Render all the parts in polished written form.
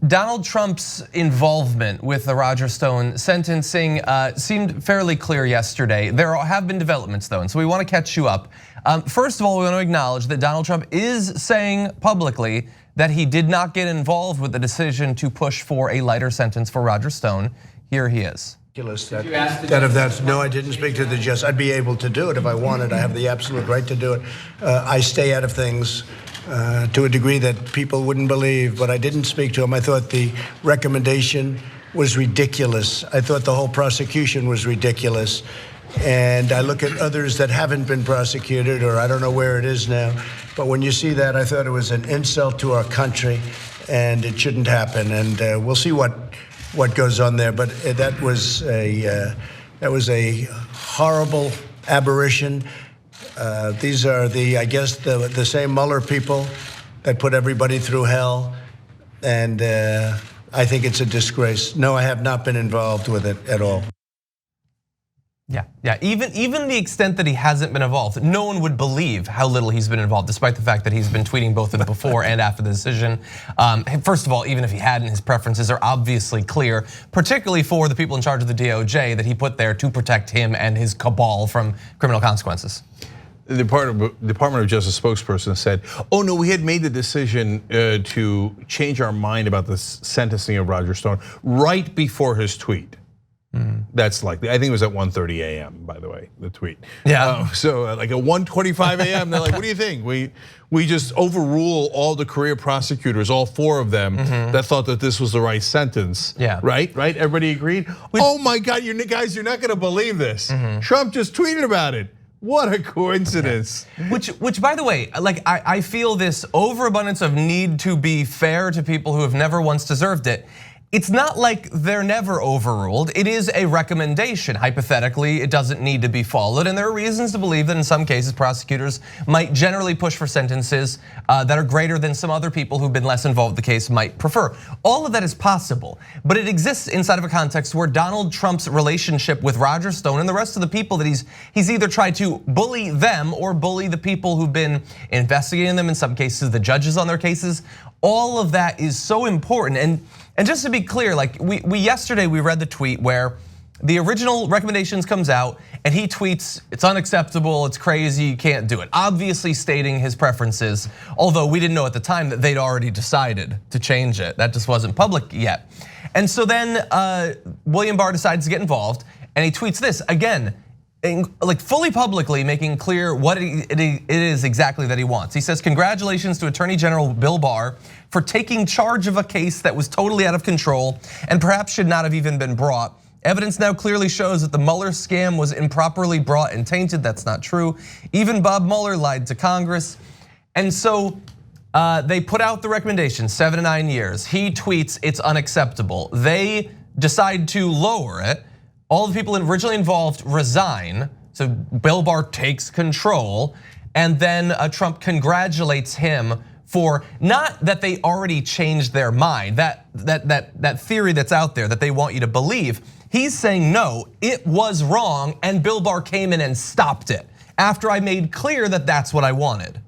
Donald Trump's involvement with the Roger Stone sentencing seemed fairly clear yesterday. There have been developments though, and so we want to catch you up. First of all, we want to acknowledge that Donald Trump is saying publicly that he did not get involved with the decision to push for a lighter sentence for Roger Stone. Here he is. No, I didn't speak to the justice. I'd be able to do it if I wanted. I have the absolute right to do it. I stay out of things to a degree that people wouldn't believe, but I didn't speak to him. I thought the recommendation was ridiculous. I thought the whole prosecution was ridiculous. And I look at others that haven't been prosecuted, or I don't know where it is now. But when you see that, I thought it was an insult to our country, and it shouldn't happen. And we'll see what goes on there. But that was a horrible aberration. These are I guess the same Mueller people that put everybody through hell, and I think it's a disgrace. No, I have not been involved with it at all. Yeah. Even the extent that he hasn't been involved, no one would believe how little he's been involved, despite the fact that he's been tweeting both before and after the decision. First of all, even if he hadn't, his preferences are obviously clear, particularly for the people in charge of the DOJ that he put there to protect him and his cabal from criminal consequences. The Department of Justice spokesperson said, "Oh no, we had made the decision to change our mind about the sentencing of Roger Stone right before his tweet." That's likely. I think it was at 1:30 a.m. by the way, the tweet. Yeah. So like at 1:25 a.m. they're like, "What do you think? We just overrule all the career prosecutors, all 4 of them that thought that this was the right sentence." Yeah. Right? Everybody agreed? Oh my God, you guys, you're not gonna believe this. Trump just tweeted about it. What a coincidence. Which by the way, like I feel this overabundance of need to be fair to people who have never once deserved it. It's not like they're never overruled. It is a recommendation. Hypothetically, it doesn't need to be followed. And there are reasons to believe that in some cases, prosecutors might generally push for sentences that are greater than some other people who've been less involved in the case might prefer. All of that is possible, but it exists inside of a context where Donald Trump's relationship with Roger Stone and the rest of the people that he's either tried to bully them or bully the people who've been investigating them, in some cases, the judges on their cases. All of that is so important. And just to be clear, like yesterday we read the tweet where the original recommendations comes out and he tweets, "It's unacceptable, it's crazy, you can't do it." Obviously stating his preferences, although we didn't know at the time that they'd already decided to change it. That just wasn't public yet. And so then William Barr decides to get involved and he tweets this again, like fully publicly making clear what it is exactly that he wants. He says, "Congratulations to Attorney General Bill Barr for taking charge of a case that was totally out of control and perhaps should not have even been brought. Evidence now clearly shows that the Mueller scam was improperly brought and tainted." That's not true. "Even Bob Mueller lied to Congress." And so they put out the recommendation, 7 to 9 years. He tweets, "It's unacceptable." They decide to lower it. All the people originally involved resign, so Bill Barr takes control, and then Trump congratulates him for not that they already changed their mind, that theory that's out there that they want you to believe. He's saying, no, it was wrong, and Bill Barr came in and stopped it after I made clear that that's what I wanted.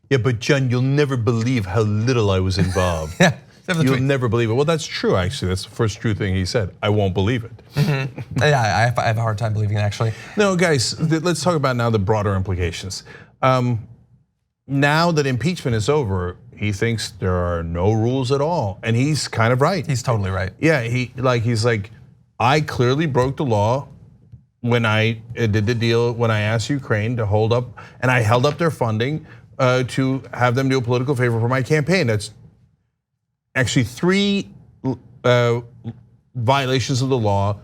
Yeah, but John, you'll never believe how little I was involved. Yeah. You'll never believe it. Well, that's true, actually. That's the first true thing he said. I won't believe it. Yeah, I have a hard time believing it, actually. No, guys, let's talk about now the broader implications. Now that impeachment is over, he thinks there are no rules at all, and he's kind of right. He's totally right. Yeah, he's like, I clearly broke the law when I did the deal, when I asked Ukraine to hold up, and I held up their funding to have them do a political favor for my campaign. That's actually 3 violations of the law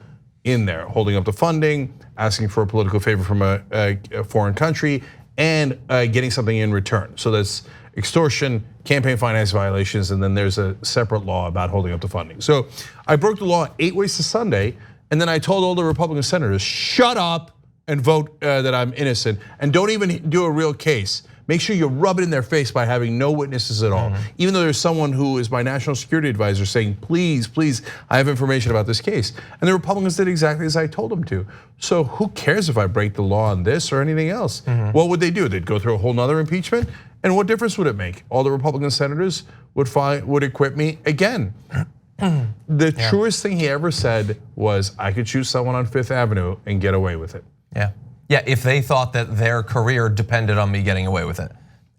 in there: holding up the funding, asking for a political favor from a foreign country, and getting something in return. So that's extortion, campaign finance violations, and then there's a separate law about holding up the funding. So I broke the law 8 ways to Sunday, and then I told all the Republican senators, shut up and vote that I'm innocent, and don't even do a real case. Make sure you rub it in their face by having no witnesses at all. Even though there's someone who is my national security advisor saying, please, please, I have information about this case. And the Republicans did exactly as I told them to. So who cares if I break the law on this or anything else? What would they do? They'd go through a whole nother impeachment? And what difference would it make? All the Republican senators would acquit me again. The truest thing he ever said was, I could shoot someone on Fifth Avenue and get away with it. Yeah, if they thought that their career depended on me getting away with it.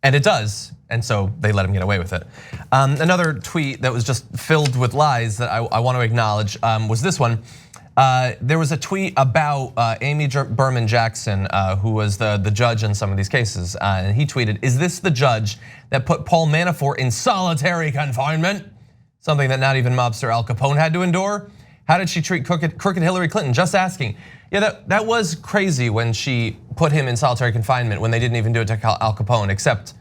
And it does, and so they let him get away with it. Another tweet that was just filled with lies that I want to acknowledge was this one. There was a tweet about Amy Berman Jackson, who was the judge in some of these cases. And he tweeted, "Is this the judge that put Paul Manafort in solitary confinement? Something that not even mobster Al Capone had to endure? How did she treat crooked Hillary Clinton? Just asking." Yeah, that was crazy when she put him in solitary confinement when they didn't even do it to Al Capone, except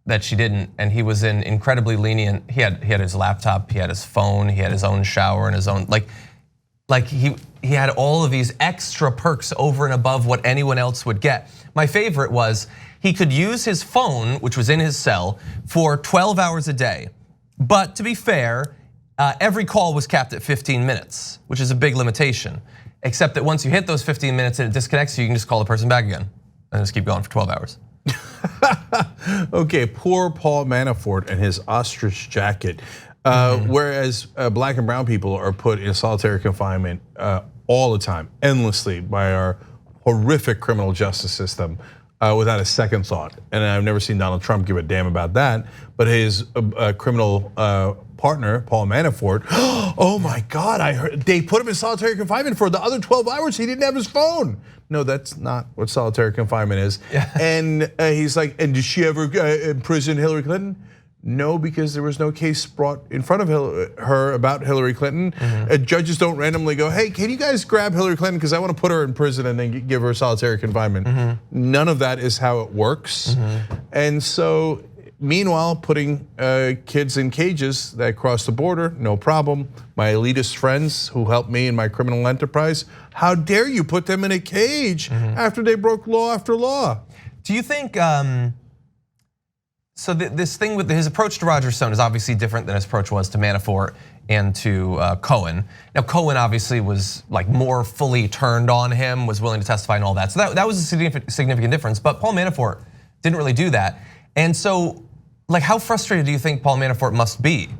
that she didn't, and he was in incredibly lenient. He had his laptop, he had his phone, he had his own shower and his own, like he had all of these extra perks over and above what anyone else would get. My favorite was he could use his phone, which was in his cell, for 12 hours a day. But to be fair, every call was capped at 15 minutes, which is a big limitation. Except that once you hit those 15 minutes and it disconnects you can just call the person back again and just keep going for 12 hours. Okay, poor Paul Manafort and his ostrich jacket. Whereas black and brown people are put in solitary confinement all the time, endlessly, by our horrific criminal justice system without a second thought. And I've never seen Donald Trump give a damn about that. But his criminal partner, Paul Manafort, oh my God, I heard they put him in solitary confinement for the other 12 hours he didn't have his phone. No, that's not what solitary confinement is. And he's like, and did she ever imprison Hillary Clinton? No, because there was no case brought in front of her about Hillary Clinton. Judges don't randomly go, hey, can you guys grab Hillary Clinton because I want to put her in prison and then give her solitary confinement. None of that is how it works. And so, meanwhile, putting kids in cages that cross the border, no problem. My elitist friends who helped me in my criminal enterprise, how dare you put them in a cage after they broke law after law? Do you think, so this thing with his approach to Roger Stone is obviously different than his approach was to Manafort and to Cohen. Now Cohen obviously was like more fully turned on him, was willing to testify and all that. So that was a significant difference, but Paul Manafort didn't really do that. And so, like, how frustrated do you think Paul Manafort must be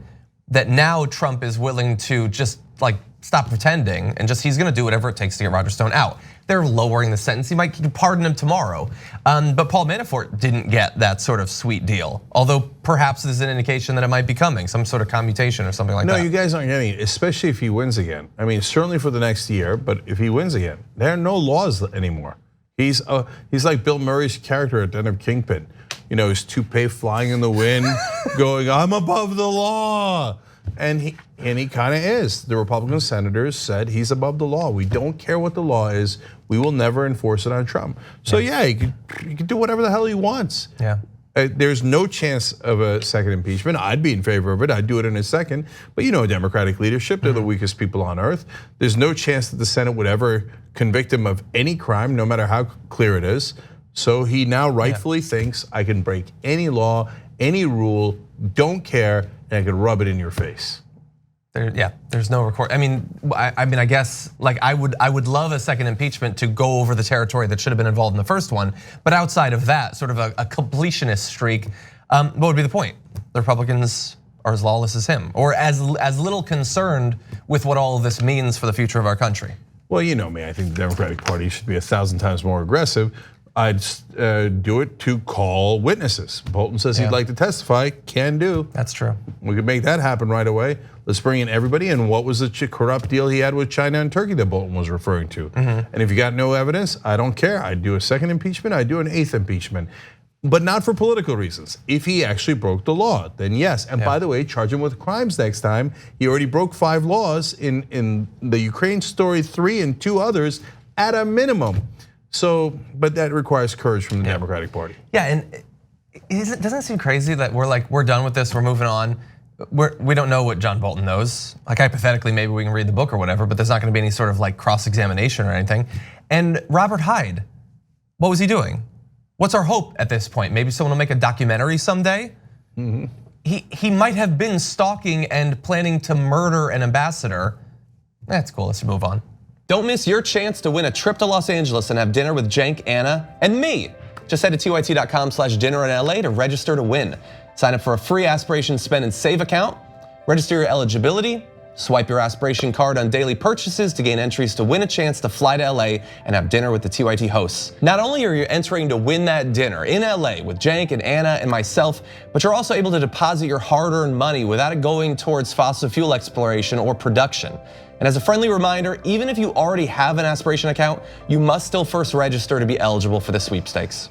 that now Trump is willing to just like stop pretending and just he's gonna do whatever it takes to get Roger Stone out? They're lowering the sentence. He might pardon him tomorrow. But Paul Manafort didn't get that sort of sweet deal. Although perhaps there's an indication that it might be coming, some sort of commutation or something like that. No, you guys aren't getting it, especially if he wins again. I mean, certainly for the next year, but if he wins again, there are no laws anymore. He's like Bill Murray's character at the end of Kingpin. You know, his toupee flying in the wind, going, I'm above the law. And he kind of is. The Republican senators said he's above the law. We don't care what the law is. We will never enforce it on Trump. So yeah, he can do whatever the hell he wants. Yeah. There's no chance of a second impeachment. I'd be in favor of it. I'd do it in a second. But you know, Democratic leadership, they're the weakest people on earth. There's no chance that the Senate would ever convict him of any crime, no matter how clear it is. So he now rightfully thinks I can break any law, any rule, don't care, and I can rub it in your face. There's no record. I mean, I guess like I would love a second impeachment to go over the territory that should have been involved in the first one. But outside of that, sort of a completionist streak, what would be the point? The Republicans are as lawless as him, or as little concerned with what all of this means for the future of our country. Well, you know me, I think the Democratic Party should be 1,000 times more aggressive. I'd do it to call witnesses. Bolton says he'd like to testify, can do. That's true. We could make that happen right away. Let's bring in everybody. And what was the corrupt deal he had with China and Turkey that Bolton was referring to? And if you got no evidence, I don't care. I'd do a second impeachment, I'd do an 8th impeachment. But not for political reasons. If he actually broke the law, then yes. And by the way, charge him with crimes next time. He already broke 5 laws in the Ukraine story, 3 and 2 others at a minimum. So, but that requires courage from the Democratic Party. Yeah, and doesn't it seem crazy that we're done with this, we're moving on. We don't know what John Bolton knows. Like hypothetically, maybe we can read the book or whatever, but there's not gonna be any sort of like cross-examination or anything. And Robert Hyde, what was he doing? What's our hope at this point? Maybe someone will make a documentary someday? He might have been stalking and planning to murder an ambassador. That's cool, let's move on. Don't miss your chance to win a trip to Los Angeles and have dinner with Cenk, Anna, and me. Just head to tyt.com/dinner in LA to register to win. Sign up for a free Aspirations Spend and Save account, register your eligibility, Swipe your aspiration card on daily purchases to gain entries to win a chance to fly to LA and have dinner with the TYT hosts. Not only are you entering to win that dinner in LA with Jank and Anna and myself, but you're also able to deposit your hard-earned money without it going towards fossil fuel exploration or production. And as a friendly reminder, even if you already have an aspiration account, you must still first register to be eligible for the sweepstakes.